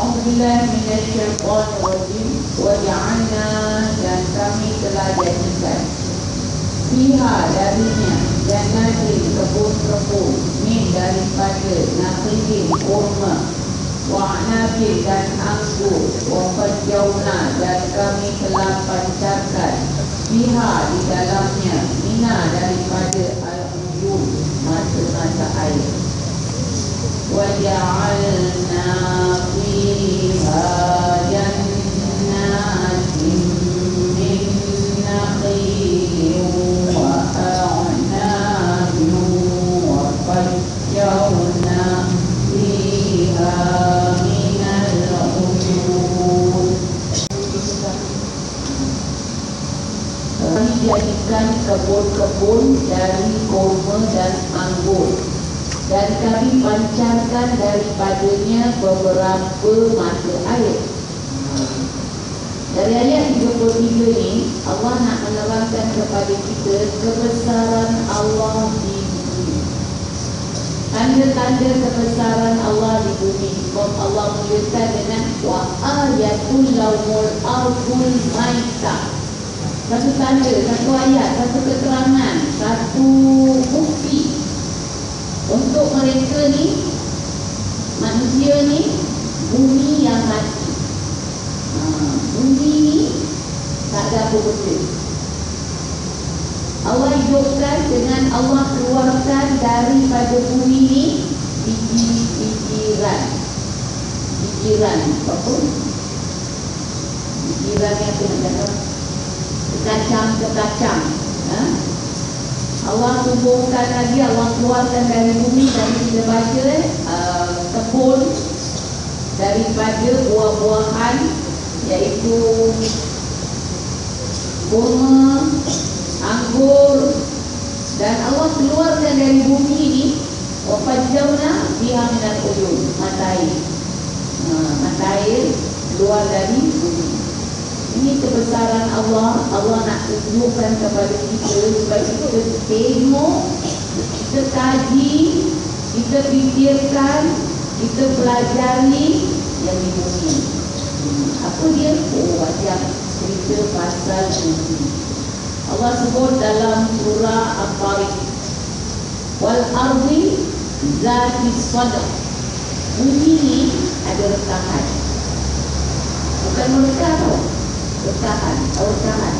A'udzubillahi minasyaitonir rajim. Wa ja'alna, dan kami telah jadikan fiha, darinya, jannatin, kebun-kebun, min, daripada nakhilin, kurma, wa a'nabin, dan anggur, wa fajjauna, dan kami telah pancarkan fiha, di dalamnya, mina, daripada al-uyun, mata-mata air. Wa ja'alna fiha jannatin min nakhilin wa a'nabin wa fajjarna fiha minal uyun. Kami jadikan kebun-kebun dari kurma dan anggur, dan kami pancarkan daripadanya beberapa mata air. Dari ayat 33 ni, Allah nak menerangkan kepada kita kebesaran Allah di bumi. Tanda-tanda kebesaran Allah di bumi. Sebab Allah mulakan dengan wa ayatul lahul ardul maitah. Satu tanda, satu ayat, satu keterangan, satu bukti untuk mereka ni, manusia ni, bumi yang mati. Bumi ni tak ada apa benda. Allah hidupkan dengan Allah keluarkan daripada bumi ni biji-bijiran. Bijiran apa? Bijiran yang apa nak kata? Kekacang-kekacang. Allah tumbuhkan lagi, Allah keluarkan dari bumi, dan kita baca kebun daripada buah-buahan, iaitu kurma, anggur, dan Allah keluarkan dari bumi ini wa fajjarna fiha minal uyun, mata air. Mata air keluar dari bumi. Ini kebesaran Allah. Allah nak tunjukkan kepada kita supaya kita tengok, kita kaji, kita fikirkan, kita pelajari yang di bumi. Apa dia? Macam cerita pasal bumi. Allah sebut dalam surah Al-Tariq, wal ardi zati sadq. Bumi ni ada rekahan. Bukan mereka tau. Rekahan, rekahan.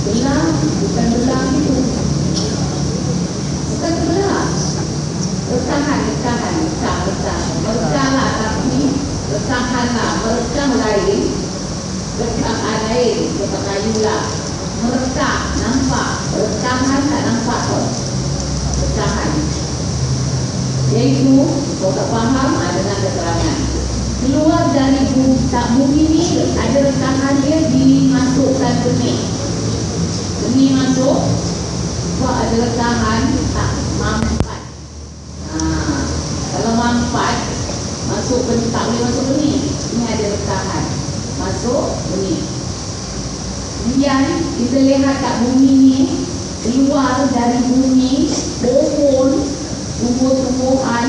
Belah, bukan belah itu. Bukan belah. Rekahan. Merekah lah, tapi rekahan lah. Merekah lain. Rekahan lain. Kita kayu lah. Merekah, nampak. Rekahan tak nampak tau. Rekahan. Iaitu, kalau tak faham, dengan keterangan. Keluar dari bumi ni, ada rekahan dia dimasukkan benih. Benih masuk, sebab ada rekahan, tak mampat. Kalau mampat, masuk benih, tak boleh masuk benih. Ini ada rekahan, masuk benih. Kemudian, kita lihat kat bumi ni, keluar dari bumi, pohon, tumbuh-tumbuhan,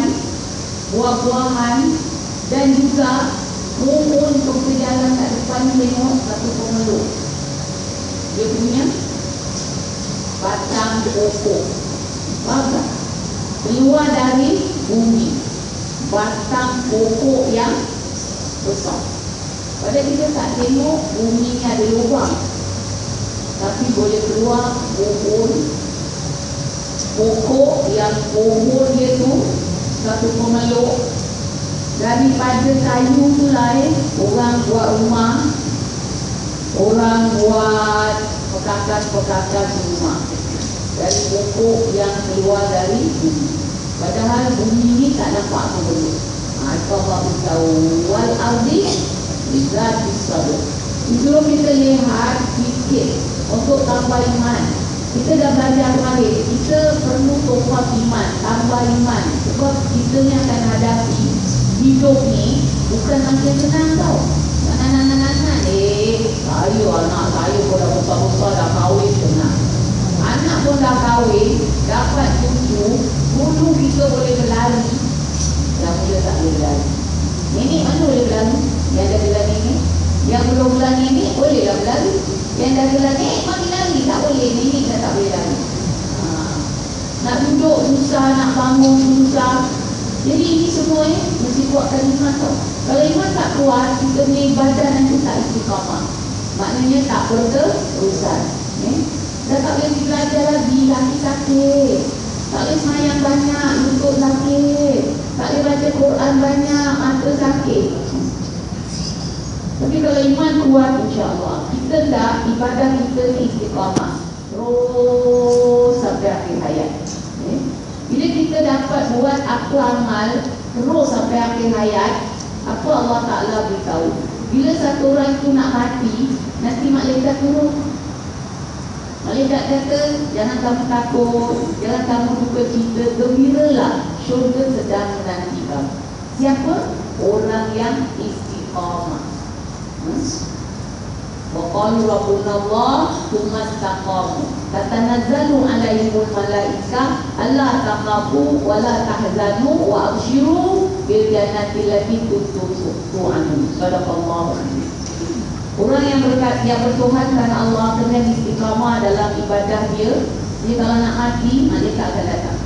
buah-buahan, dan juga pohon untuk berjalan kat depan tengok satu pemeluk. Dia punya batang pokok. Faham tak? Keluar dari bumi, batang pokok yang besar. Padahal kita tak tengok bumi ni ada lubang, tapi boleh keluar pohon, pokok yang pohon dia tu satu pemeluk. Daripada kayu tu lah orang buat rumah, orang buat pekakas-pekakas rumah dari pokok yang keluar dari bumi. Padahal bumi ni tak nampak apa benda. Allah beritahu wal ardi zati sadq. Sebelum kita lihat fikir untuk tambah iman. Kita dah belajar kemarin, kita perlu topak iman, tambah iman. Sebab kita ni akan hadapi hidup ni bukan macam senang tau. Anak-anak saya, anak saya pun dah besar-besar, dah kahwin senang. Anak pun dah kahwin, dapat cucu, dulu susah nak bangun, susah. Jadi ini semua mesti kuatkan iman tau. Kalau iman tak kuat, kita ni badan nanti tak istiqamah. Maknanya tak berterusan. Dah tak boleh belajar lagi, laki sakit. Tak boleh semayang banyak, lutut sakit. Tak boleh baca Quran banyak, mata sakit. Tapi kalau iman kuat, insyaAllah kita dah, ibadah kita ni istiqamah terus sampai akhir hayat. Bila kita dapat buat apa amal terus sampai akhir hayat, apa Allah Ta'ala beritahu, bila satu orang itu nak mati, nanti malaikat turun. Malaikat kata, jangan kamu takut, jangan kamu duka cita, gembiralah, syurga sedang menanti kamu. Siapa? Orang yang istiqamah. Wa qalu rabbuna Allah tsumma istaqamu tatanazzalu alaihimul malaika alla takhafu wa la tahzanu wa abshiru bil jannati allati kuntum tu'adun. Sadaqallahu alaihi. Orang yang bertuhan karena Allah dengan istiqamah dalam ibadah dia, dia kalau nak mati, malaikat akan datang.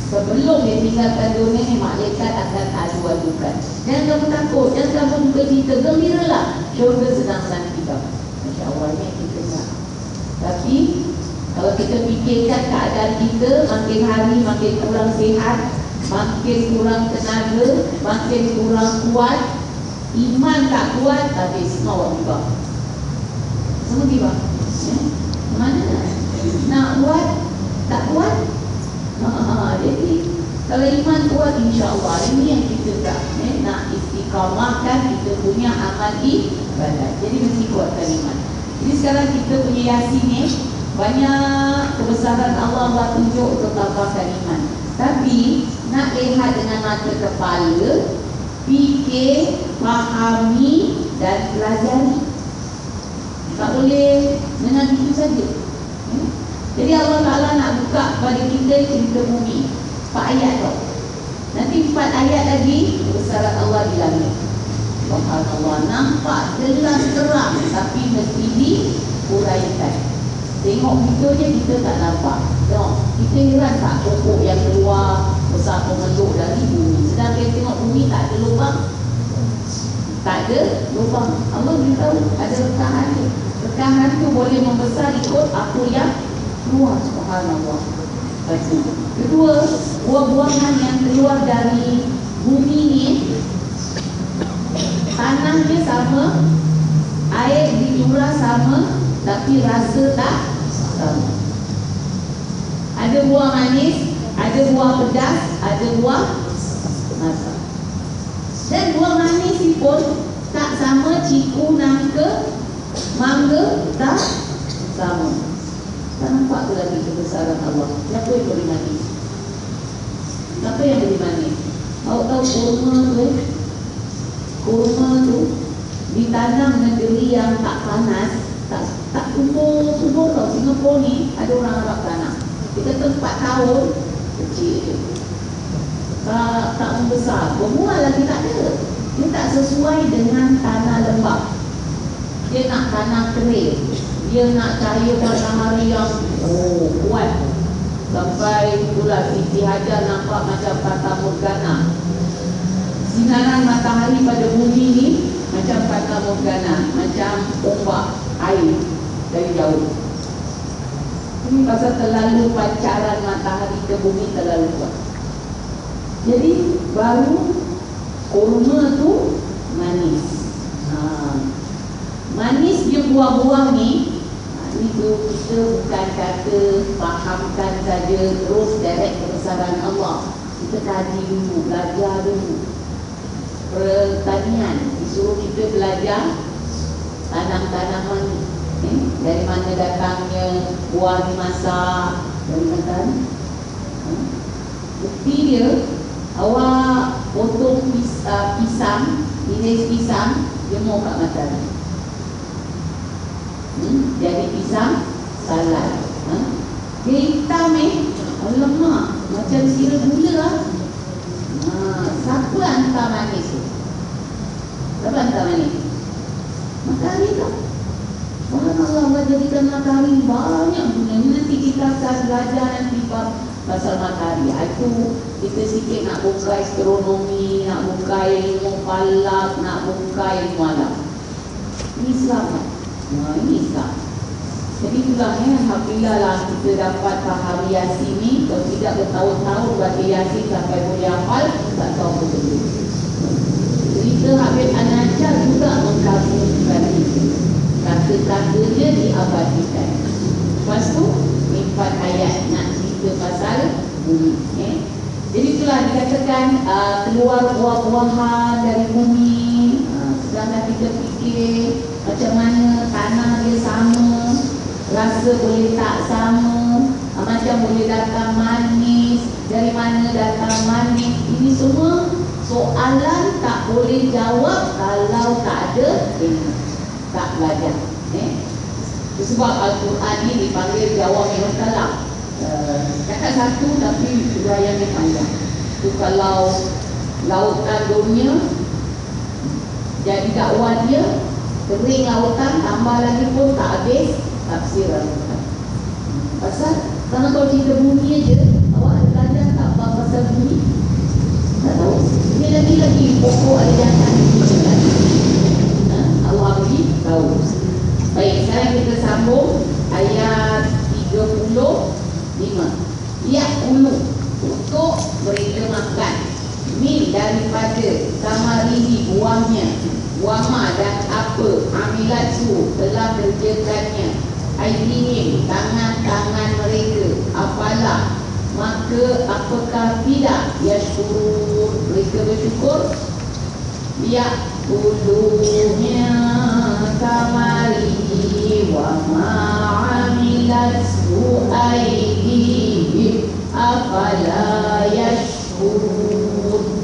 Sebelum dia tinggalkan dunia ni, malaikat akan adu-adukan. Jangan kamu takut, jangan kamu duka cita, gembiralah, syurga sedang menanti kamu. Masya Allah, ni kita nak. Tapi kalau kita fikirkan keadaan kita, makin hari makin kurang sihat, makin kurang tenaga, makin kurang kuat, iman tak kuat, habis semua tiba. Semua tiba. Mana nak buat, tak kuat. Jadi kalau iman kuat, insyaAllah ini yang kita nak istiqamahkan kita punya amal ibadah. Jadi mesti kuatkan iman. Jadi sekarang kita punya Yasin ni banyak kebesaran Allah tunjuk untuk tambahkan iman. Tapi nak lihat dengan mata kepala, fikir, fahami dan pelajari. Tak boleh dengan itu saja. Jadi Allah Ta'ala nak buka kepada kita cerita bumi 4 ayat tau. Nanti 4 ayat lagi kebesaran Allah di langit. Subhanallah, nampak jelas terang, tapi mesti diuraikan. Tengok video je kita tak nampak. Tengok, kita heran tak pokok yang keluar besar pemeluk dari bumi. Sedang kita tengok bumi tak ada lubang. Tak ada lubang. Allah beritahu ada rekahan tu. Rekahan tu boleh membesar ikut apa yang keluar. Subhanallah. Kedua, buah-buahan yang keluar dari bumi ni, tanahnya sama, air dicurah sama, tapi rasa tak sama. Ada buah manis, ada buah pedas, ada buah masam. Dan buah manis pun tak sama, ciku, nangka, mangga tak sama. Tak nampak tu lagi kebesaran Allah. Siapa yang boleh manis? Siapa yang boleh manis? Awak tahu kurma tu kurma tu ditanam negeri yang tak panas, tak tumbuh tau. Singapura ni ada orang Arab tanam. Kita tu 4 tahun kecil je. Tak membesar. Berbuah lagi tak ada. Dia tak sesuai dengan tanah lembap. Dia nak tanah kering. Dia nak cahaya matahari yang kuat. Sampai itulah Siti Hajar nampak macam Fata Morgana. Sinaran matahari pada bumi ni macam Fata Morgana, macam ombak air dari jauh. Ini pasal terlalu pancaran matahari ke bumi terlalu kuat. Jadi baru kurma tu manis. Manis dia buah-buah ni. Itu kita bukan kata fahamkan saja terus direct kebesaran Allah. Kita kaji dulu, belajar dulu. Pertanian disuruh kita belajar tanam-tanaman ni, dari mana datangnya buah dimasak, dari mana. Bukti dia, awak potong pisang, iris pisang, jemur kat matahari. Jadi pisang salad. Dia hitam lemak macam sirap gula lah. Siapa hantar manis tu? Siapa hantar manis? Matahari tu. Subhanallah, Allah jadikan matahari banyak guna. Nanti kita akan belajar nanti pasal matahari. Itu kita sikit nak buka astronomi, nak buka ilmu falak, nak buka ilmu alam. Ini Islam tak? Ini Islam. Jadi itulah alhamdulillah lah kita dapat faham Yasin ni. Kalau tidak bertahun-tahun baca Yasin sampai boleh hafal, tak tahu betul. Cerita Habib An-Najjar juga mengkabulkan itu. Kata-katanya diabadikan. Lepas tu 4 ayat nak cerita pasal bumi. Jadi itulah dikatakan keluar buah-buahan dari bumi. Sedangkan kita fikir macam mana tanah dia sama, rasa boleh tak sama, macam boleh datang manis, dari mana datang manis. Ini semua soalan tak boleh jawab kalau tak ada ilmu, tak belajar. Sebab Al-Quran ni dipanggil Jawami'ul Kalam. Cakap satu tapi huraian dia panjang. Itu kalau lautan dunia jadi dakwah dia, kering lautan, tambah lagi pun tak habis tafsir Al-Quran. Pasal kalau cerita bumi aja, awak ada belajar tak apa pasal bumi? Tak tahu. Dia lagi pokok ada jantan. Allah beri tahu. Baik, sekarang kita sambung ayat 35. Ya'kulu, untuk mereka makan min daripada samarihi, buahnya, wama dan apa amilatu telah kerjakannya, aidihim tangan-tangan mereka, apalah maka apakah tidak yashkurun mereka bersyukur. Ya'kulunya samarihi wama amilatu aidihim afala yashkurun,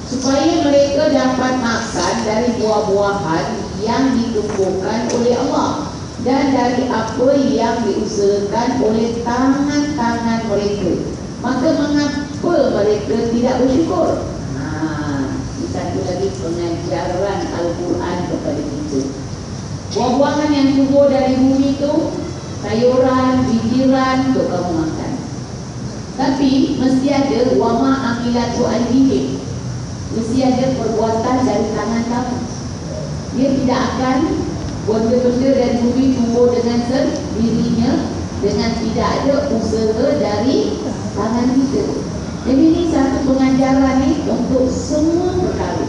supaya mereka dapat makan dari buah-buahan yang ditumbuhkan oleh Allah dan dari apa yang diusahakan oleh tangan-tangan mereka, maka mengapa mereka tidak bersyukur? Ini satu lagi pengajaran Al-Quran kepada kita. Buah-buahan yang tumbuh dari bumi itu, sayuran, bijiran untuk kamu makan. Tapi mesti ada wama amilatu aidihim, mesti ada perbuatan dari tangan kamu. Dia tidak akan benda-benda dari bumi tumbuh dengan sendirinya, dengan tidak ada usaha dari tangan kita. Jadi ini satu pengajaran ni untuk semua perkara.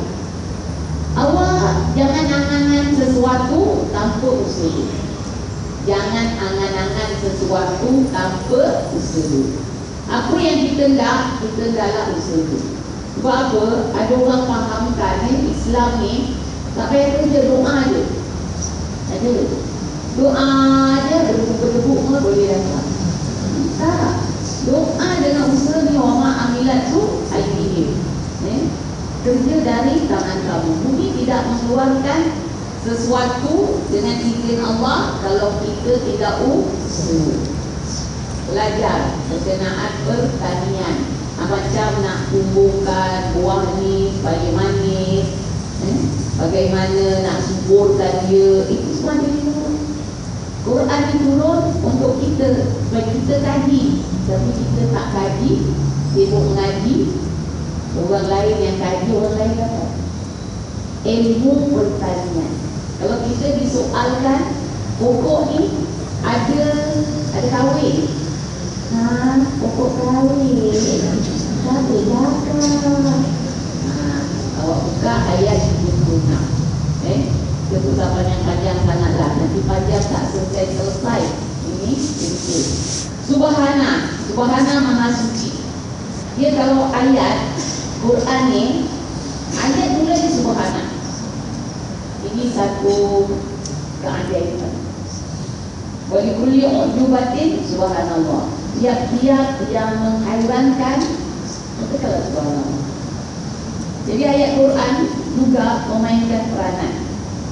Awak jangan angan-angan sesuatu tanpa usaha. Jangan angan-angan sesuatu tanpa usaha. Apa yang kita hendaklah usaha. Sebab apa? Ada orang fahamkan Islam ni tak payah kerja, doa je. Ada doa je, berdebu-debu pun boleh datang. Tak. Doa dengan usaha ni wama amilat tu aidihim. Kerja dari tangan kamu. Bumi tidak mengeluarkan sesuatu dengan izin Allah kalau kita tidak usaha. Belajar berkenaan pertanian, macam nak tumbuhkan buah ni supaya manis, bagaimana nak suburkan dia, itu semua dia. Quran diturun untuk kita, supaya kita kaji. Tapi kita tak kaji, sibuk mengaji. Orang lain yang kaji, orang lain dapat ilmu pertanian. Kalau kita disoalkan pokok ni ada kahwin, pokok kahwin tapi dapat. Awak buka ayat 76. Dia buka panjang-panjang sangatlah, nanti panjang tak selesai. Ini sedikit. Subhana Maha Suci. Dia kalau ayat Quran ni, ayat mula di Subhana. Ini satu keajaiban. Wali kulli ujubatin subhanallah. Tiap-tiap yang menghairankan, katakanlah subhanallah. Jadi ayat Quran juga memainkan peranan.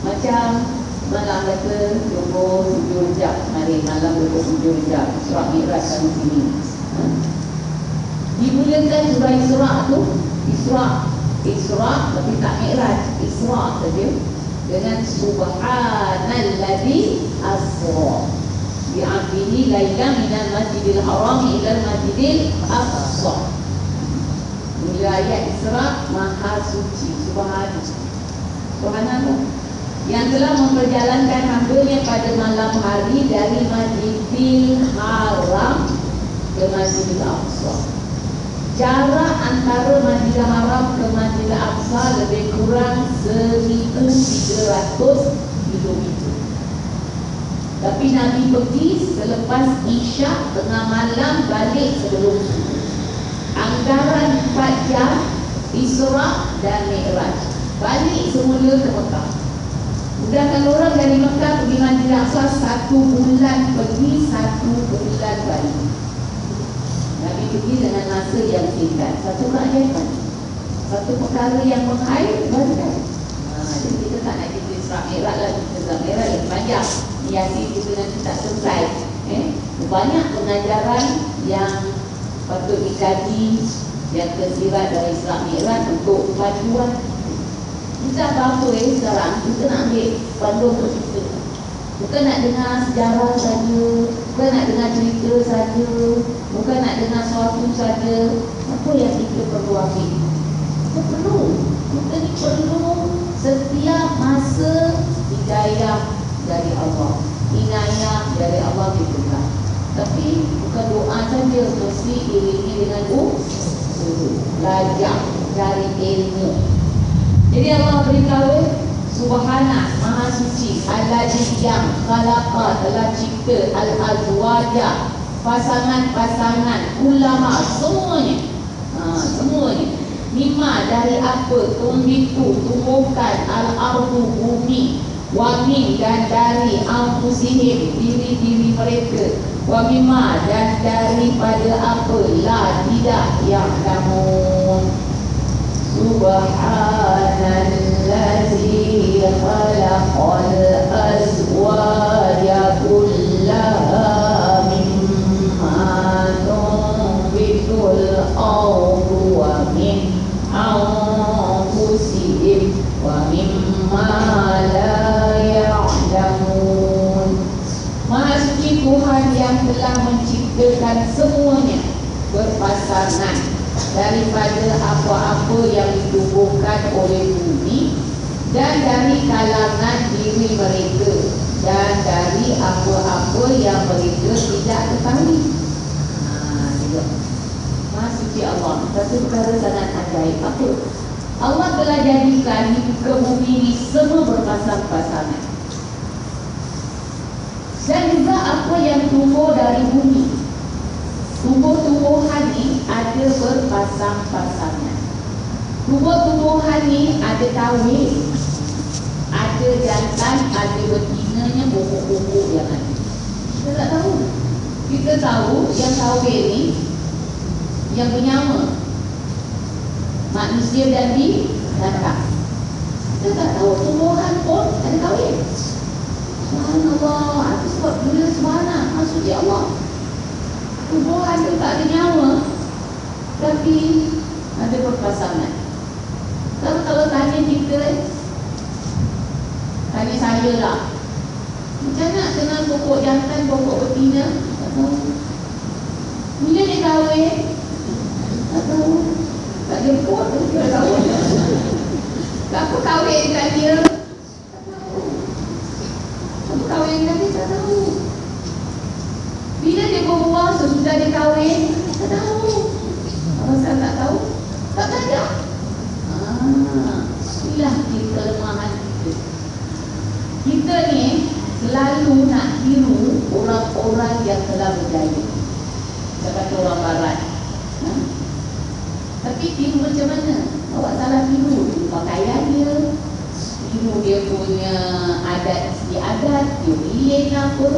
Macam malam kata 27 jam, hari malam 27 jam surah Mi'raj kami sini. Dimulakan surah Isra tu, Isra tapi tak Mi'raj, Isra saja, dengan subhanalladzi asra bi'abdihi lailan minal masjidil haram ilal masjidil aqsa. Mula ayat Isra, Maha Suci, Subhanallah, yang telah memperjalankan hamba-Nya pada malam hari dari Masjidil Haram ke Masjidil Aqsa. Jarak antara Masjidil Haram ke Masjidil Aqsa lebih kurang 1,300 kilometer. Tapi Nabi pergi selepas Isyak tengah malam, balik sebelum subuh. Anggaran 4 jam Isra dan Mi'raj. Balik semula ke Mekah. Sedangkan orang dari Mekah pergi Masjidil Aqsa 1 bulan pergi, 1 bulan balik. Nabi pergi dengan masa yang singkat. Satu keajaiban, satu perkara yang menghairkan. Jadi kita tak nak cerita Isra Mi'raj lah. Isra Mi'raj lagi panjang. Yasin kita nanti tak selesai. Banyak pengajaran yang patut dikaji, yang tersirat dari Isra Mi'raj untuk paduan. Kita apa-apa sekarang, kita nak ambil panduan untuk kita. Bukan nak dengar sejarah saja, bukan nak dengar cerita saja, bukan nak dengar sesuatu saja. Apa yang kita perlu ambil? Kita perlu. Kita ni perlu setiap masa hidayah dari Allah, inayah dari Allah kita. Tapi bukan doa saja, mesti iringi dengan belajar, cari ilmu. Jadi Allah beritahu, Subhana, Maha Suci, Alladzi yang khalaqa, telah cipta, Al-Azwaja, pasangan-pasangan, ulama, semuanya. Semuanya. Mimma, dari apa, tumbitu, tumbuhkan, Al-Ardu, bumi, Wamin, dan dari Anfusihim, diri-diri mereka, Wamimma, dan daripada apa, la, tidak, yang namun. Subhanallazi khalaqal azwaja kullaha mimma tunbitul ardu wa min anfusihim wa mimma la ya'lamun. Maha suci Tuhan yang telah menciptakan semuanya berpasangan daripada apa-apa yang ditumbuhkan oleh bumi, dan dari kalangan diri mereka, dan dari apa-apa yang mereka tidak ketahui. Maha suci Allah. Satu perkara sangat ajaib. Apa? Allah telah jadikan di muka bumi ini semua berpasang-pasangan, dan juga apa yang tumbuh dari bumi. Tumbuh-tumbuhan ni ada berpasang-pasangan. Tumbuh-tumbuhan ni ada kahwin, ada jantan, ada betinanya, pokok-pokok yang ada. Kita tak tahu. Kita tahu yang kahwin ni yang bernyawa manusia dan binatang. Kita tak tahu tumbuhan pun ada kahwin. Subhanallah. Itu sebab bila subhanallah, maksudnya Allah, tumbuhan itu tak ada nyawa, tapi ada berpasangan. Kalau tanya kita, tanya saya lah, macam nak kenal pokok jantan, pokok betina? Tak tahu. Bila dia kahwin? Tak tahu. Tak jemput, tak tahu. Apa kahwin dengan dia? Tak tahu. Apa kahwin dengan dia? Tak tahu. Bila dia berbual sesudah dia kahwin, tak tahu. Kalau saya tak tahu, tak belajar. Inilah kelemahan kita. Kita ni selalu nak tiru orang-orang yang telah berjaya. Kita kata orang barat. Tapi tiru macam mana? Awak salah tiru pakaian dia, tiru dia punya adat istiadat, dia lilin apa.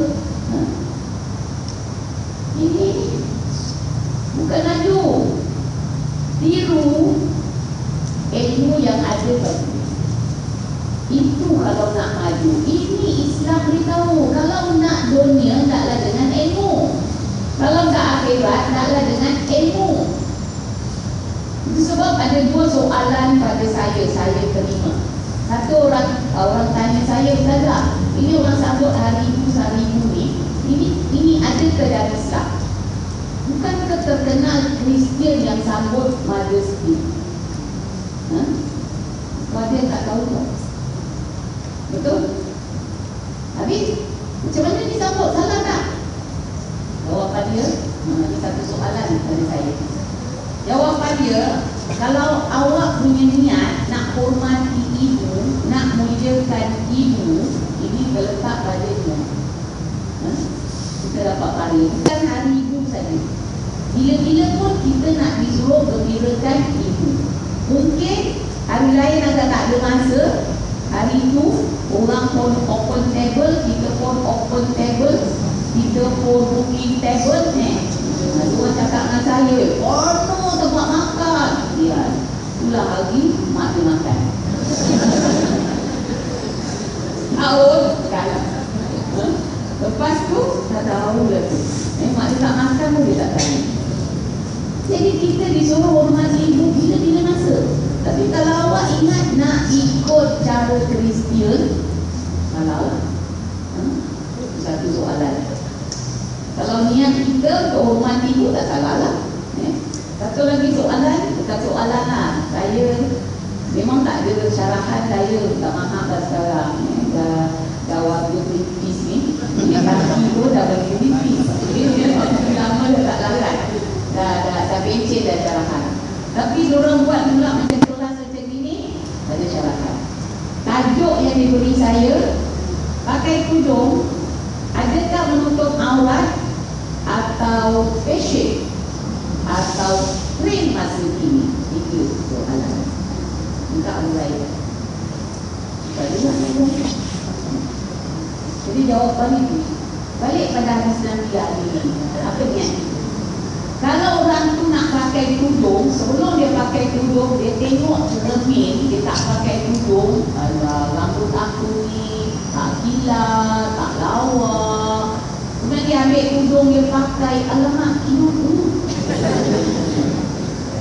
Ini bukan aju. Tiru ilmu yang ada pada itu. Kalau nak maju, ini Islam beritahu. Kalau nak dunia, taklah dengan ilmu. Kalau nak akhirat, taklah dengan ilmu. Itu sebab ada dua soalan pada saya terima. Satu, orang tanya saya, Ustazah, ini orang sambut hari ibu ni Ini ada ke dalam Islam. Bukankah terkenal Kristian yang sambut Mother's Day? Kau dia tak tahu tak? Betul? Habis macam mana disambut? Salah tak? Jawapan dia, ini satu soalan dari saya. Jawapan dia, kalau awak punya niat nak hormati ibu, nak muliakan ibu, ini terletak padanya. Kita dapat pahala. Bukan hari ibu saja. Bila-bila pun kita nak disuruh gembirakan ibu. Mungkin hari lain agak tak ada masa. Hari itu orang pun open table, kita pun open table, kita pun booking table. Orang cakap dengan saya, oh no, tempat makan. Ya, itulah hari mak dia makan. Tahun kalah. Lepas tu tak tahu lagi. Mak dia tak makan pun dia tak tahu. Jadi kita disuruh hormati ibu bila-bila masa. Tapi kalau awak ingat nak ikut cara Kristian, salah. Satu soalan. Kalau niat kita untuk hormati ibu tak salah lah. Satu lagi soalan, bukan soalan lah. Saya memang tak ada syarahan saya, tak maaf dah sekarang. Dah waktu Greenpeace ni. Kaki pun dah bagi Greenpeace. Jadi dia lama dah tak larat. Dah becek dah syarahan. Tapi diorang buat pula macam kelas macam ini, ada syarahan. Tajuk yang diberi saya, pakai tudung, adakah menutup aurat atau fashion atau trend masa kini? Itu soalan. Minta mulai. Jadi jawapan itu balik pada hadis Nabi ini. Apa niat? Kalau orang tu nak pakai tudung, sebelum dia pakai tudung, dia tengok cermin, dia tak pakai tudung. Alah, rambut aku ni tak gila, tak lawa. Kemudian dia ambil tudung, dia pakai. Alamak, tudung.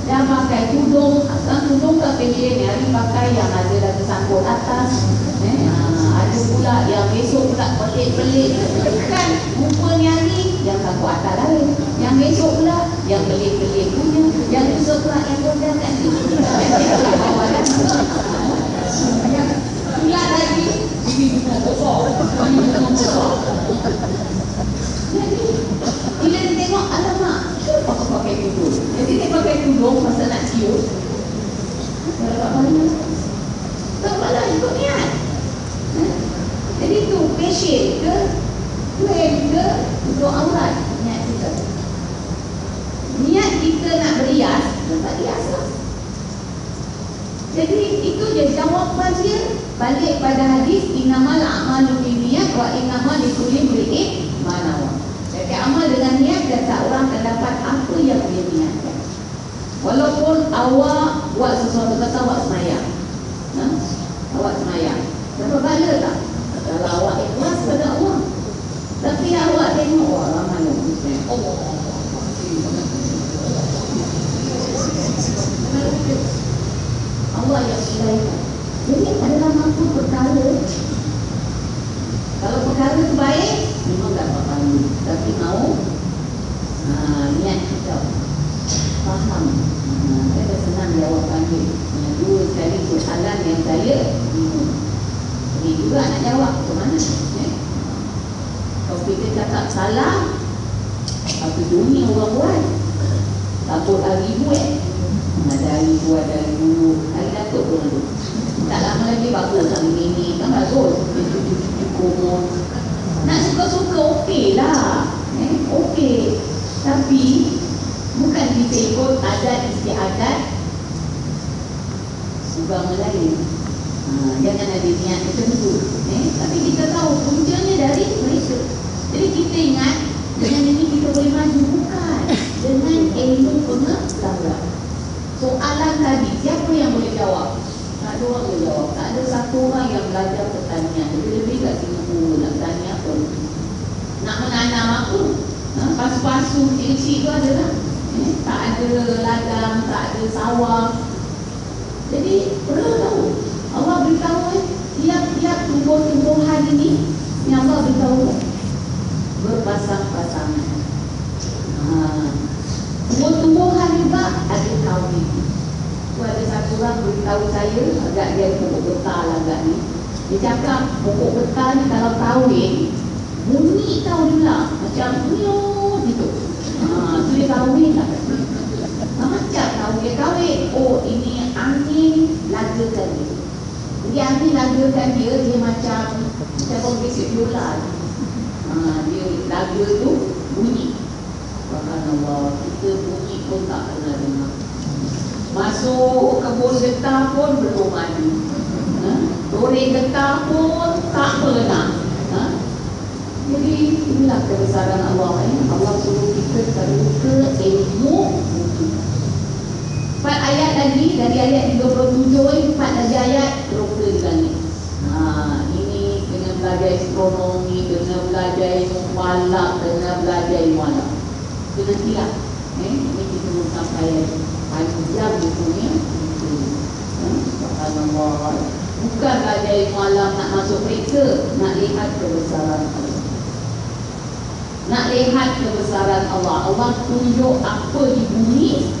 Dia pakai tudung. Sekarang tudung ke fashion ni, hari pakai yang ada lagi sangkut atas. Ada pula yang besok pula pelik-pelik. Kan muka ni hari yang sangkut atas lain, yang besok pula yang pelik-pelik punya, yang besok pula yang gondang kat sini. Pula lagi ini semua besar. Jadi bila dia tengok, alamak, kenapa kau pakai tudung? Jadi dia pakai tudung masa nak cium. Tak apalah, ikut niat. Jadi tu fashion ke, trend ke, untuk aurat, niat kita. Niat kita nak berias, tak rias lah. Jadi itu je jawapan dia. Balik pada hadis, innamal a'malu binniyat wa innamal likulli imri'in ma nawa. Jadi amal dengan niat dan tak orang akan dapat apa yang dia niatkan. Walaupun awak buat sesuatu, kata awak semayang, awak semayang, dapat pahala tak? Kalau awak ikhlas pada Allah. Tapi awak tengok, wah ramai orang Islam, Allah yang silaikan. Jadi adalah mampu perkara. Kalau perkara itu baik, memang dapat pahala. Tapi mau niat kita faham. Saya dah senang jawapan dia. Dua sekali soalan yang saya ini juga nak jawab ke mana? Kalau kita cakap salah, apa dunia orang buat? Takut hari ibu ada hari ibu, ada hari dulu, hari Datuk pun ada. Tak lama lagi bagus hari ini, kan bagus. Cukup. Nak suka-suka okey lah. Okey. Tapi bukan kita ikut adat istiadat agama lain. Jangan ada niat macam tu. Tapi kita tahu puncanya dari mereka. Jadi kita ingat dengan ini kita boleh maju. Bukan. Dengan ilmu pengetahuan. Soalan tadi, siapa yang boleh jawab? Tak ada orang boleh jawab. Tak ada satu orang yang belajar pertanian. Lebih-lebih kat Singapura nak tanya apa? Nak menanam apa? Pasu-pasu kecil-kecil tu ada lah. Tak ada ladang, tak ada sawah. Jadi perlu tahu. Allah beritahu tiap-tiap tumbuh-tumbuhan ini yang Allah beritahu. berpasang-pasangan. Tumbuh-tumbuhan juga ada kahwin. Tu ada satu orang beritahu saya, agak dia pokok getah lah agak ni. Dia cakap pokok getah ni kalau kahwin, bunyi tahu dia macam miut gitu. Tu dia kahwin lah. Macam tahu dia kahwin. Oh, ini angin lagakan dia. Jadi angin lagakan dia, dia macam orang bisik biola. Dia laga tu bunyi. Subhanallah, kita bunyi pun tak pernah dengar. Masuk kebun getah pun belum ada. Doreng getah pun tak pernah. Jadi inilah kebesaran Allah. Allah suruh kita terbuka ilmu. 4 ayat lagi, dari ayat 37, 4 lagi ayat terbuka di langit. Ini kena belajar astronomi, kena belajar ilmu falak, kena belajar ilmu alam. Itu nantilah. Ini kita belum sampai panjang bukunya. Subhanallah. Bukan belajar ilmu alam nak masuk periksa, nak lihat kebesaran Allah. Nak lihat kebesaran Allah. Allah tunjuk apa di bumi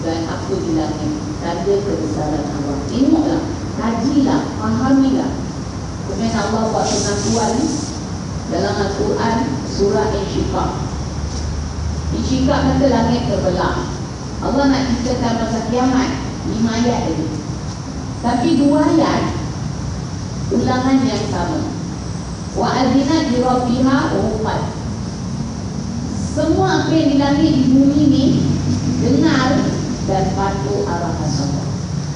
dan apa di langit. Tanda kebesaran Allah. Tengoklah, kajilah, fahamilah. Kemudian Allah buat pengakuan dalam Al-Quran surah Insyiqaq. Insyiqaq kata langit terbelah. Allah nak ceritakan pasal kiamat 5 ayat lagi. Tapi 2 ayat ulangan yang sama. Wa adzinat li rabbiha wa semua apa yang di langit di bumi ni dengar dan patuh arahan Allah.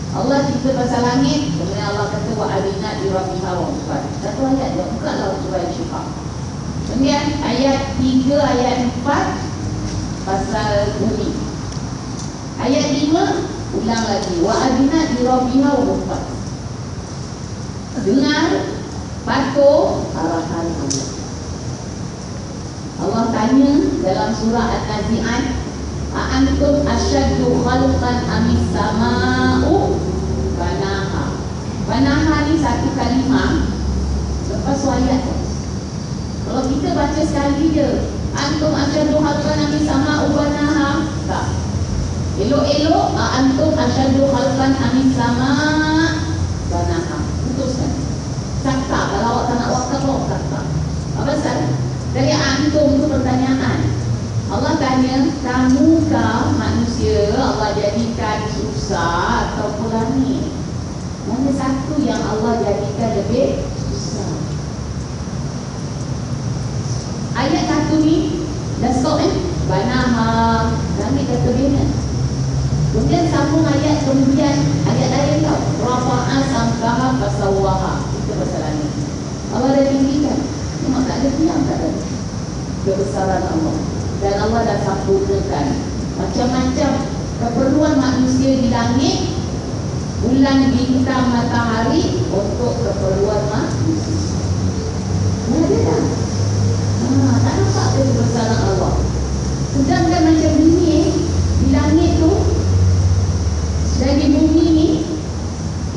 Allah cerita pasal langit, kemudian Allah kata wa adzinat li rabbiha wa satu ayat dia bukalah surah Insyiqaq. Kemudian ayat 3 ayat 4 pasal bumi. Ayat 5 ulang lagi wa adzinat li rabbiha wa dengar patuh arahan Allah. Allah tanya dalam surah An-Nazi'at, "A'antum asyaddu khalqan amis sama'u banaha." Banaha ni satu kalimah lepas ayat. Kalau kita baca sekali je, "Antum asyaddu khalqan amis sama'u banaha." Tak. Elok-elok, "A'antum asyaddu khalqan amis sama' banaha." Putuskan. Cakap, kalau awak tak nak wakaf, awak cakap. Apa pasal? Dari antum itu pertanyaan. Allah tanya, kamukah manusia Allah jadikan susah atau langit? Mana satu yang Allah jadikan lebih susah? Ayat 1 ni dah stop Banaha, langit kata bina. Kemudian sambung ayat kemudian ayat lain tau, Rafa'a samkaha fasawwaha. Itu pasal langit. Allah dah tinggikan. Memang tak ada tiang, tak ada kebesaran Allah. Dan Allah dah sempurnakan macam-macam keperluan manusia di langit, bulan, bintang, matahari untuk keperluan manusia. Ada tak? Tak nampak ke kebesaran Allah? Sedangkan macam ini di langit tu dan di bumi ni,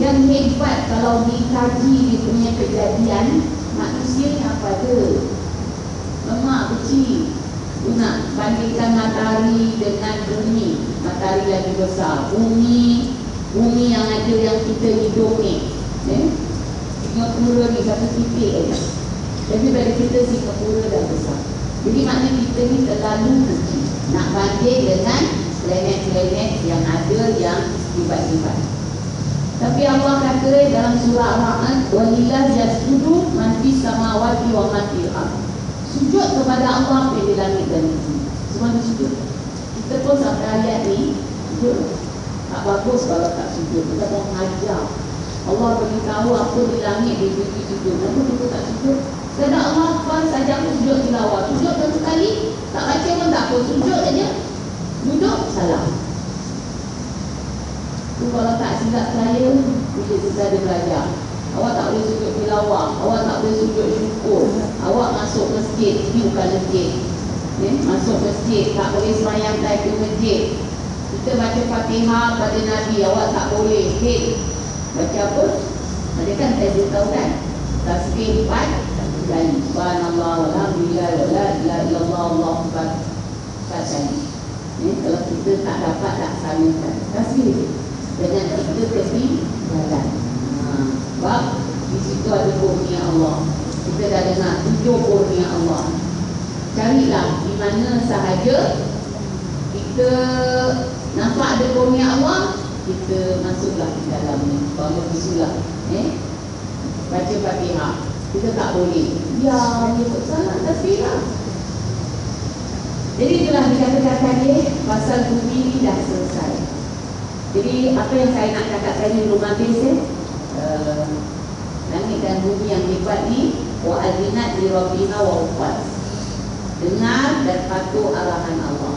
yang hebat kalau dikaji dia punya kejadian, manusia ni apa ada? Lemak kecil. Dia nak bandingkan matahari dengan bumi, matahari lagi besar. Bumi yang ada yang kita hidup ni, Singapura ni satu titik aja. Jadi pada kita Singapura dah besar. Jadi maknanya kita ni terlalu kecil nak banding dengan planet-planet yang ada yang hebat-hebat. Tapi Allah kata dalam surah Al-Ra'd, "Walillahi yasjudu man fis samawati wa man fil ardh." Sujud kepada Allah di langit dan bumi. Semua sujud. Kita pun sampai ayat ni sujud. Tak bagus kalau tak sujud. Kita mau mengajar. Allah beritahu apa di langit di bumi sujud. Kenapa kita tak sujud? Kerana Allah Akbar saja aku sujud tilawah. Sujud satu kali, tak baca pun tak apa. Sujud saja. Duduk, salah. Tu kalau tak silap saya, kita ada belajar. Awak tak boleh sujud tilawah, awak tak boleh sujud syukur. Awak masuk masjid, ini bukan masjid. Masuk masjid, tak boleh sembahyang tahiyat masjid. Kita baca Fatihah pada Nabi, awak tak boleh. Baca apa? Ada kan saya tahu kan? Tasbih 4 sekali. Subhanallah, walhamdulillah, wala ilaha illallah, Allahu akbar 4 kali. Kalau kita tak dapat, tak samakan tasbih dengan kita tepi jalan. Sebab di situ ada kurnia Allah. Kita dah dengar 7 kurnia Allah. Carilah di mana sahaja kita nampak ada kurnia Allah, kita masuklah di dalamnya. Kalau bisulah, baca Fatihah. Kita tak boleh menyebut salah tasbih lah. Jadi itulah dikatakan tadi, pasal bumi ini dah selesai. Jadi apa yang saya nak katakan ini belum habis langit dan bumi yang hebat ni, wa adzinat li rabbina wa ufat. Dengar dan patuh arahan Allah.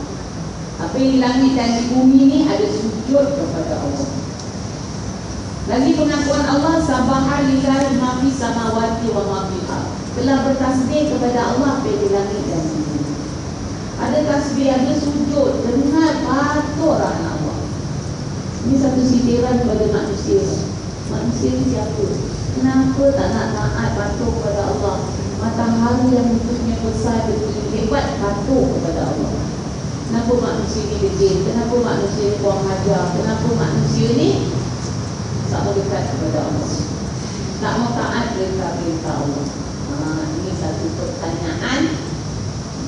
Apa yang di langit dan di bumi ni ada sujud kepada Allah. Lagi pengakuan Allah, sabahan lillahi ma fis samawati wa ma fil ardh. Telah bertasbih kepada Allah apa yang di langit dan di bumi. Ada tasbih, ada sujud, dengar patuh arahan Allah. Ini satu sindiran kepada manusia. Manusia ni siapa? Kenapa tak nak taat patuh kepada Allah? Matahari yang bentuknya besar, bentuknya hebat, patuh kepada Allah. Kenapa manusia ni degil? Kenapa manusia ni buang hajar? Kenapa manusia ni tak mau dekat kepada Allah? Tak mau taat perintah Allah. Ini satu pertanyaan,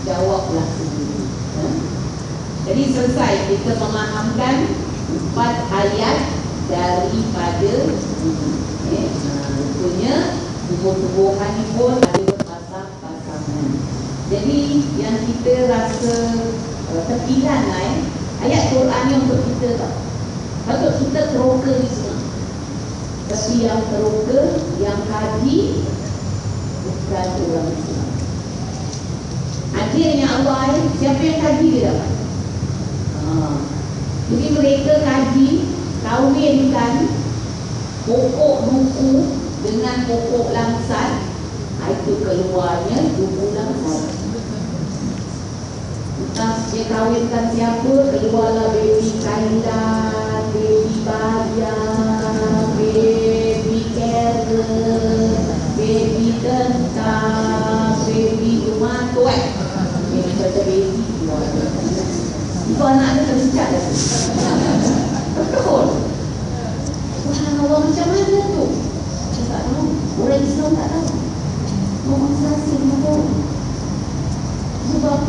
jawablah sendiri. Jadi selesai kita memahamkan 4 ayat daripada tentunya tumbuh-tumbuhan ni pun ada berpasang-pasangan. Jadi yang kita rasa terkilan lah ayat Quran ni untuk kita tak. Patut kita teroka ni semua. Tapi yang teroka, yang kaji bukan orang Islam. Adilnya Allah, siapa yang kaji dia dapat. Jadi mereka kaji, kawinkan pokok duku dengan pokok langsat, itu keluarnya duku langsat. Entah dia kawinkan siapa, keluarlah baby kailan, baby bayam, baby carrot, baby kentang, baby tomat. Ini baca baby itu anak dia tersicat dah. Betul. Subhanallah, macam mana tu? Saya tak tahu. Orang Islam tak tahu. Orang Asing tak tahu. Sebab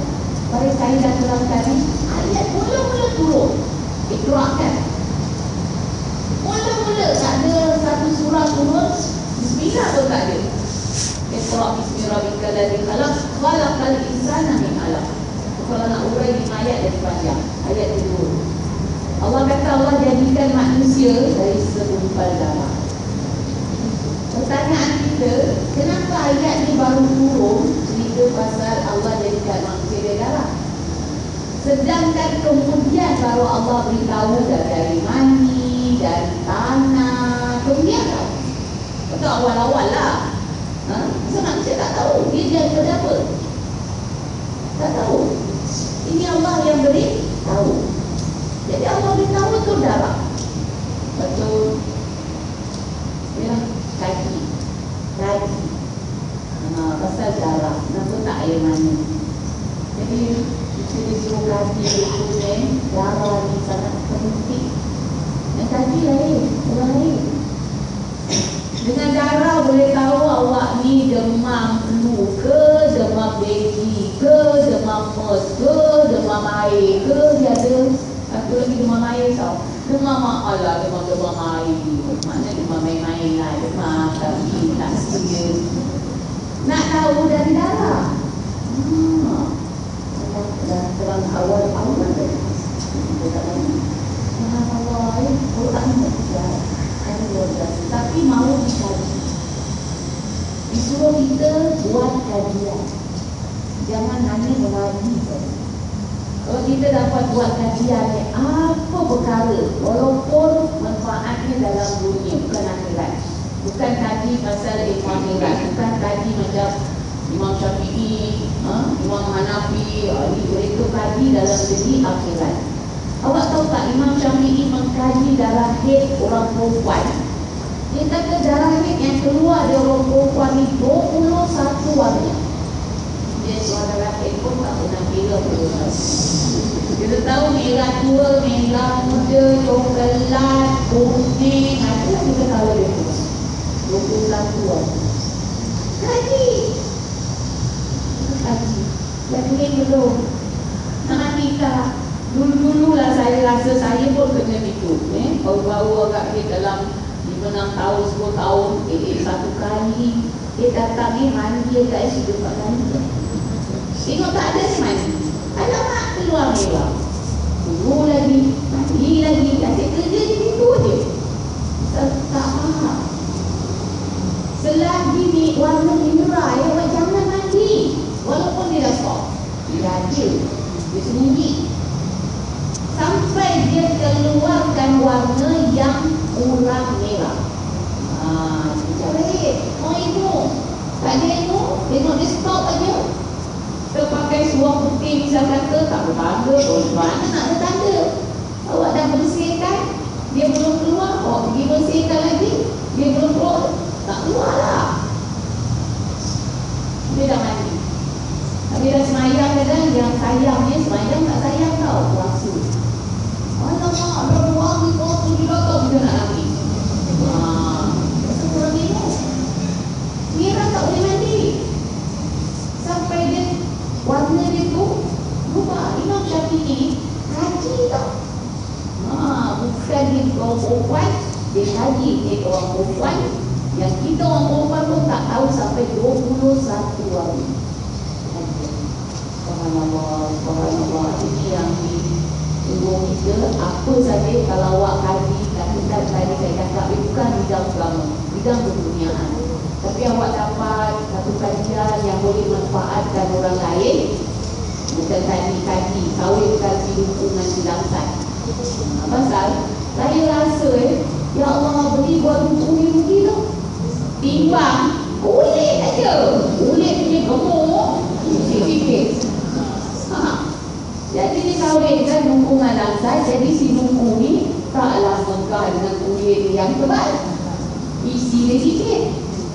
pada saya dah terangkan ni, ayat mula-mula turun. Iqra'kan. Mula-mula tak ada satu surah turun, bismillah pun tak ada. Iqra' bismi rabbikal ladzi khalaq, khalaqal insana min 'alaq. Kalau nak urai 5 ayat dari panjang, ayat kedua. Allah kata Allah jadikan manusia dari segumpal darah. Pertanyaan kita, kenapa ayat ni baru turun cerita pasal Allah jadikan manusia dari darah? Sedangkan kemudian baru Allah beritahu dari mani, dari tanah. Kemudian tahu. Betul awal-awal lah. So manusia tak tahu dia jadi apa. Tak tahu. Ini Allah yang beri tahu. Jadi Allah beritahu itu darah. Betul. Ya, kaki. Pasal darah. Kenapa tak air mani? Jadi kita disuruh kaki betul darah ni sangat penting. Yang kaki lain, orang lain. Dengan darah boleh tahu awak ni demam flu ke, demam denggi ke, demam MERS ke, demam air ke, dia ada satu lagi demam air tau. Demam alah, demam air. Mana demam main-main lah, demam tapi tak serius. Nak tahu dari darah. Terang awal-awal tadi. Kita tak tahu. Allah, Quran tak tapi mau dikaji. Disuruh kita buat kajian. Jangan hanya mengaji saja. Kalau kita dapat buat kajian, apa perkara, walaupun manfaatnya dalam dunia, bukan akhirat. Bukan kaji pasal ilmu akhirat, bukan kaji macam Imam Syafi'i, Imam Hanafi, mereka kaji dalam segi akhirat. Awak tahu tak Imam Syafi'i mengkaji darah haid orang perempuan Dia kata dari yang keluar dia orang perempuan ni 21 warna. Dia suara rakyat pun tak pernah kira pun. Kita tahu merah tua, merah muda, coklat, kuning, ada kita tahu dia tu. 21 warna. Kaji. Dan ini belum. Nak kita dulu-dulu lah saya rasa saya pun kena gitu. Baru-baru agak dalam 5-6 tahun, 10 tahun, satu kali dia datang ni mandi dekat IC dekat mandi. Tengok tak ada ni mandi. Alamak keluar merah. Tunggu lagi, mandi lagi. Asyik kerja je gitu je. Tak faham. Selagi ni warna merah, awak jangan mandi. Walaupun dia dah stop. Dia ada. Dia sembunyi. Sampai dia keluarkan warna yang kurang merah. Macam baik. Oh ibu. Tak ada ibu. Tengok dia stop aja. Kita pakai seluar putih misalkan ke, tak bertanda. Mana nak ada tanda? Awak dah bersihkan. Dia belum keluar. Awak pergi bersihkan lagi. Dia belum keluar. Tak keluar lah. Dia dah mandi. Habis dah semayang kadang yang sayangnya semayang tak sayang tau. Puasa. Alamak, dah wangi kotor di belakang dia nak nangis. Rasa kurang minum. Merah tak boleh mandi. Sampai dia, warna dia tu berubah. Imam Syafi'i kaji tau. Bukan dia orang perempuan, dia kaji dia orang perempuan. Yang kita orang perempuan pun tak tahu sampai 21 hari. Subhanallah, ini yang tunggu kita. Apa saja kalau awak kaji, kata tadi saya cakap, bukan bidang agama, bidang keduniaan. Tapi awak dapat satu kajian yang boleh manfaatkan orang lain. Bukan kaji, kawinkan hubungan silasan. Pasal saya rasa ya Allah beri buat buku ni rugi tu. Timbang kulit aja. Kulit punya gemuk sikit-sikit. Jadi dikawinkan hubungan langsai. Jadi si buku ni taklah megah dengan kulit yang tebal. Isi dia sikit.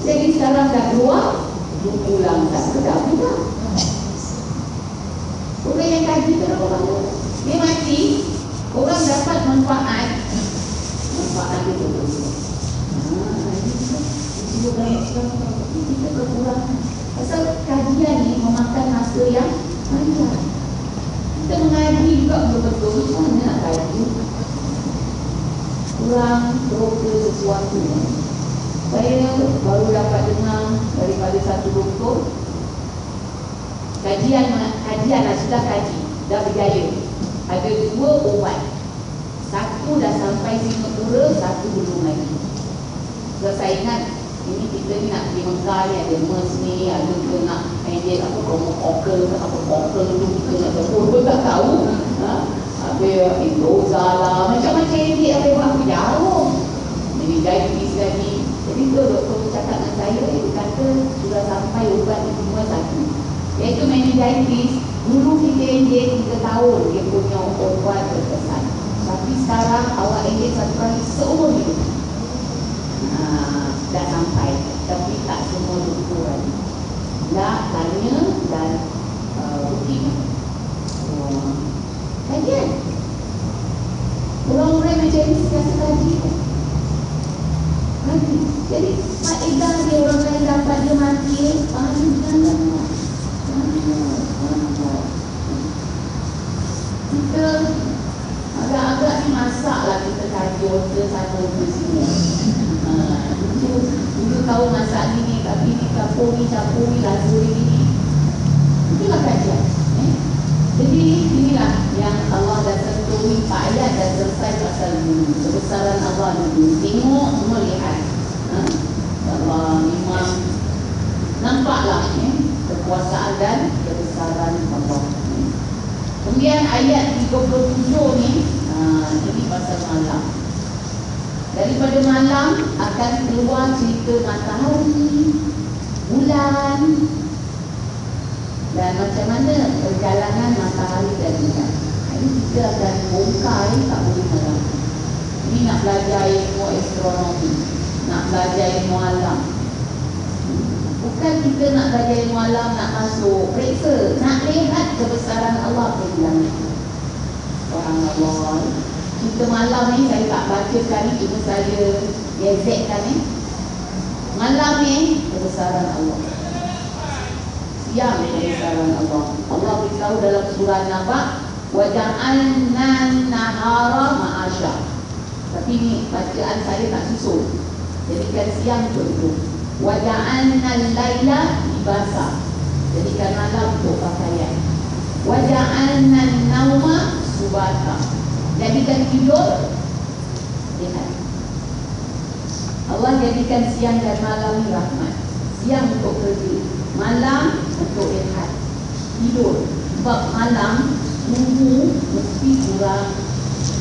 Jadi sekarang dah keluar buku langsai. Sedap juga. Orang yang kaji tu berapa banyak? Dia mati. Orang dapat manfaat itu. Kita kekurangan. Pasal kajian ni memakan masa yang panjang. Kita mengaji juga betul-betul. Macam mana nak kaji? Kurang beroka sesuatu. Saya baru dapat dengar daripada satu doktor. Kajian lah, sudah kaji, dah berjaya. Ada 2 ubat. Satu dah sampai Singapura, satu belum lagi. So saya ingat ini kita ni nak pergi Mekah ni, ada MERS ni, ada ke nak edit apa promokokel ke apa kokel tu, kita nak tahu pun tak tahu. Habis Indoza lah, macam-macam edit apa buat aku jauh. Jadi diabetes lagi. Jadi tu doktor cakap dengan saya, dia kata sudah sampai ubat ni semua satu. Iaitu meningitis. Dulu kita edit 3 tahun dia punya ubat berkesan. Tapi sekarang awak edit satu kali seumur hidup. Dah sampai. Tapi tak semua doktor lagi. Dah tanya dan bukti. Kajian. Orang-orang macam ni sentiasa kaji. Kaji. Jadi faedah dia orang lain dapat dia mati. Kita agak-agak ni masak lah kita kaji order sana ke sini. Dulu tahu masak ni, tapi ni campur ni, lazur ni. Itulah kajian. Jadi inilah yang Allah dah sentuhi, ayat dah selesai pasal dulu. Kebesaran Allah dulu. Tengok, semua lihat. Allah memang nampaklah kekuasaan dan kebesaran Allah. Kemudian ayat 37 ni, ini pasal malam. Daripada malam akan keluar cerita matahari, bulan, dan macam mana perjalanan matahari dan bulan. Ini kita akan bongkar, tak boleh malam. Ini nak belajar ilmu astronomi, nak belajar ilmu alam. Bukan kita nak belajar ilmu alam, nak masuk periksa, nak lihat kebesaran Allah berjalan. Subhanallah. Kita malam ni saya tak baca sekali, cuma saya gezetkan ni. Malam ni kebesaran Allah, siang kebesaran Allah. Allah beritahu dalam surah Naba, wa ja'alna nahara ma'asya. Tapi ni bacaan saya tak susun, jadikan siang untuk itu. Wa ja'alna al-laila libasa, jadikan malam untuk pakaian. Wa ja'alna an-nauma subata, jadikan tidur. Lihat, Allah jadikan siang dan malam ni rahmat. Siang untuk kerja, malam untuk lihat, tidur. Sebab malam suhu mesti kurang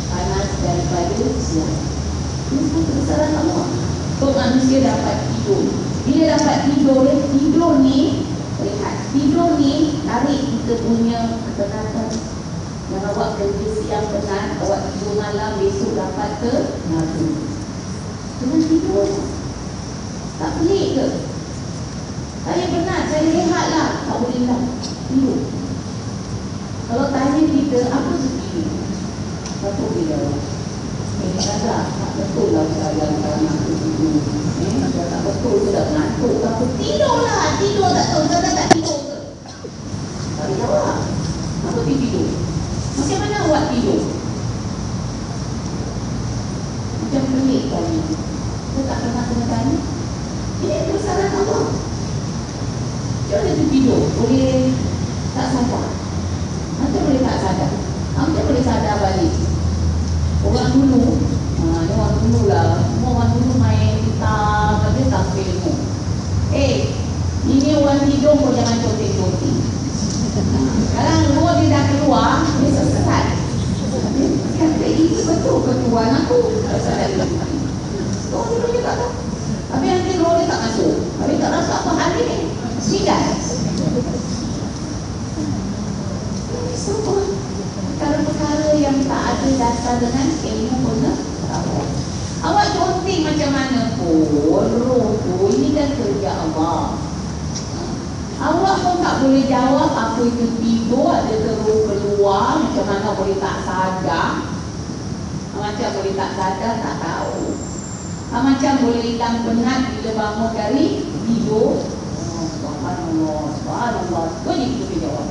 panas daripada siang. Ini semua kebesaran Allah. So manusia dapat tidur. Bila dapat tidur, tidur ni, lihat, tidur ni tarik kita punya ketenangan. Yang awak kerja siang penat, awak tidur malam, besok dapat tenaga. Dengan tidur, tak pelik ke? Saya penat, saya rehatlah. Tak boleh lah, tidur. Kalau tanya kita, apa tu tidur? Betul bila kadang tak betul lah saya kalau aku tidur. Kalau tak betul tu dah ngantuk. Aku tidur lah, tidur tak tahu, kadang tak tidur ke? Tak boleh jawab. Apa tidur? Macam mana awak tidur? Macam pelik tadi. Kita tak pernah kena tanya. Ini kebesaran Allah. Macam mana tu tidur? Boleh tak sadar? Macam boleh tak sadar? Macam boleh sadar balik? Orang dulu, orang dulu lah, orang dulu main gitar, dia tak ilmu. Ini orang tidur pun jangan cotik-cotik. Sekarang luar dia dah keluar, dia sesat. Kata itu betul ketuan aku. Orang dulu dia tak tahu. Habis nanti luar dia tak masuk. Habis tak rasa apa hari ni. Sidai. Ini semua perkara-perkara yang tak ada dasar dengan ilmu pengetahuan. Awak cotik macam mana pun, roh tu, ini kan kerja Allah. Awak pun tak boleh jawab apa itu tidur, ada terus keluar, macam mana boleh tak sadar. Macam boleh tak sadar, tak tahu. Macam boleh hilang penat bila bangun dari tidur. Subhanallah, subhanallah. Kau ni kita jawab.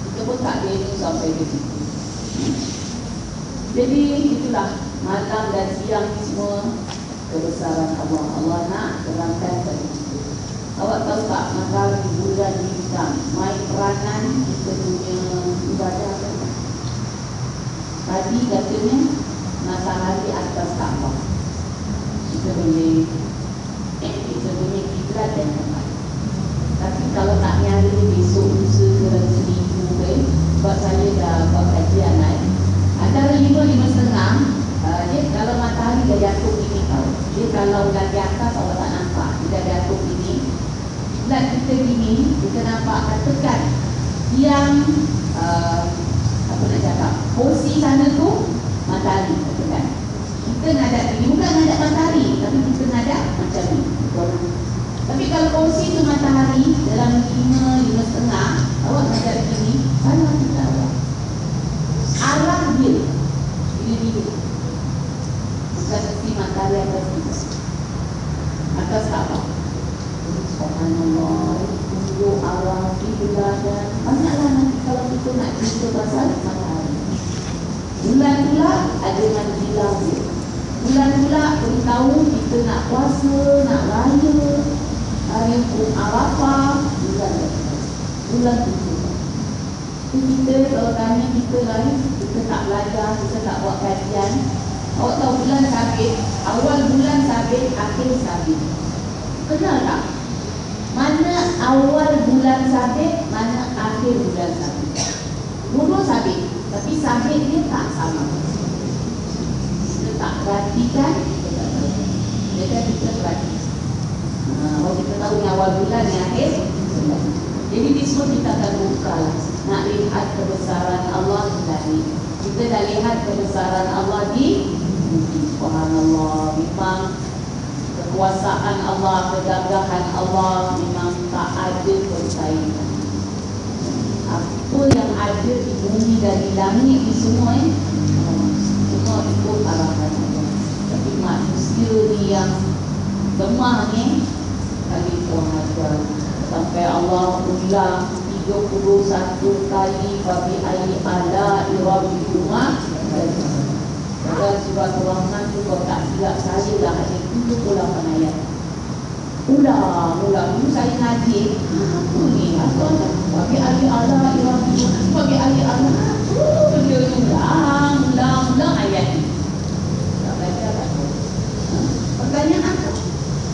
Kita pun tak boleh sampai ke situ. Jadi itulah malam dan siang semua kebesaran Allah. Allah nak terangkan tadi. Awak tahu tak matahari, bulan, bintang main peranan kita punya ibadah kan? Tadi katanya matahari atas Kaabah. Kita boleh kiblat dan tempat. Tapi kalau tak nyari besok lusa ke seminggu ke, sebab saya dah buat kajian antara 5-5.30 dia kalau matahari dah jatuh gini tau. Dia kalau dah di atas awak tak nampak, dia dah jatuh gini. Bulan kita gini, kita nampak katakan yang apa nak cakap, porsi sana tu matahari katakan. Kita nadap gini, bukan nadap matahari, tapi kita nadap macam ni. Tapi kalau porsi tu matahari dalam 5-5.30, awak nadap gini, sana kita awak arah dia bila bukan mesti matahari atas Kaabah. Subhanallah, tunjuk arah kiblat dan banyaklah nanti kalau kita nak cerita pasal matahari. Bulan pula ada manjilah dia. Bulan pula beritahu kita nak puasa, nak raya, hari Arafah, bulan tu. Kita kalau tanya kita lain, kita tak belajar, kita tak buat kajian. Awak tahu bulan sabit, awal bulan sabit, akhir sabit. Kenal tak? Mana awal bulan sabit, mana akhir bulan sabit. Dua sabit, tapi sabit dia tak sama. Kita tak perhatikan, jadi kita perhatikan. Kalau kita tahu yang awal bulan, yang akhir bulan. Jadi di semua kita akan buka lah. Nak lihat kebesaran Allah tadi. Kita dah lihat kebesaran Allah di Subhanallah. Memang kekuasaan Allah, kegagahan Allah memang tak ada persaingan. Apa yang ada di bumi dari langit ni semua semua ikut arahan Allah. Tapi manusia ni yang lemah ni kali Tuhan ajar sampai Allah ulang 31 kali babi ali ala irabihuma. Dalam surah Ar-Rahman tu kalau tak silap saya dah ada 78 ayat. Ulang dulu saya ngaji. Apa ni? Apa babi ali ala irabihuma, babi ali ala. Dia ulang ayat ni. Tak belajar tak? Pertanyaan apa?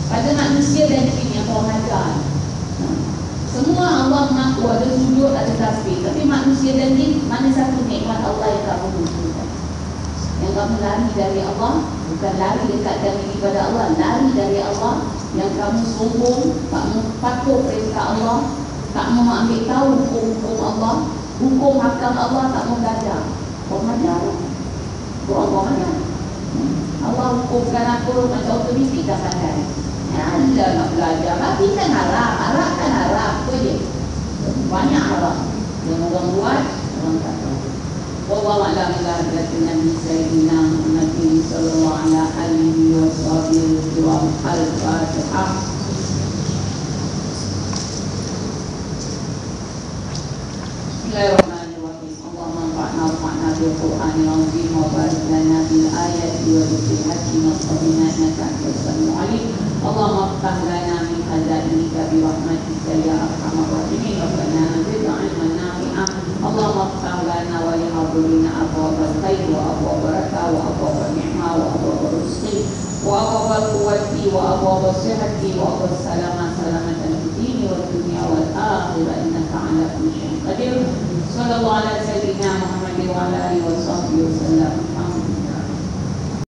Pada manusia dan jin yang Tuhan ajar. Semua Allah mengaku ada sujud, ada tasbih. Tapi manusia dan jin, mana satu nikmat Allah yang kamu butuhkan? Yang kamu lari dari Allah, bukan lari dekat dan kepada Allah, lari dari Allah. Yang kamu sombong, tak mau patuh perintah Allah, tak mau ambil tahu hukum Allah, hukum hakam Allah, tak mau belajar. Kau belajar, kau belajar. Allah hukumkan aku macam otoriti tak pandai. Anda nak belajar, tapi kan harap kan harap tu je. Banyak harap yang orang buat, orang tak tahu. Wallahu a'lam billahil Nabi Sayyidina Nabi sallallahu alaihi wasallam. Al-Fatihah. Bismillahirrahmanirrahim. Allahumma anfa'na bil Qur'anil azim wa barik lana bil ayati wa bil hikmati wa innaka antas samiul alim. Allahumma aftah lana min khazainika bi rahmatika ya arhamar rahimin. Rabbana zidna ilman nafi'an. Allahumma aftah lana wa li hadrina abwaabal khair wa abwaab barakah wa abwaab ni'mah wa abwaab rizqi wa abwaab quwwati wa abwaab sihhati wa abwaab salamatan fid din wad dunya wal akhirah innaka 'ala kulli syai'in qadir. Sallallahu ala sayyidina Muhammad wa ala alihi wa sahbihi wasallam.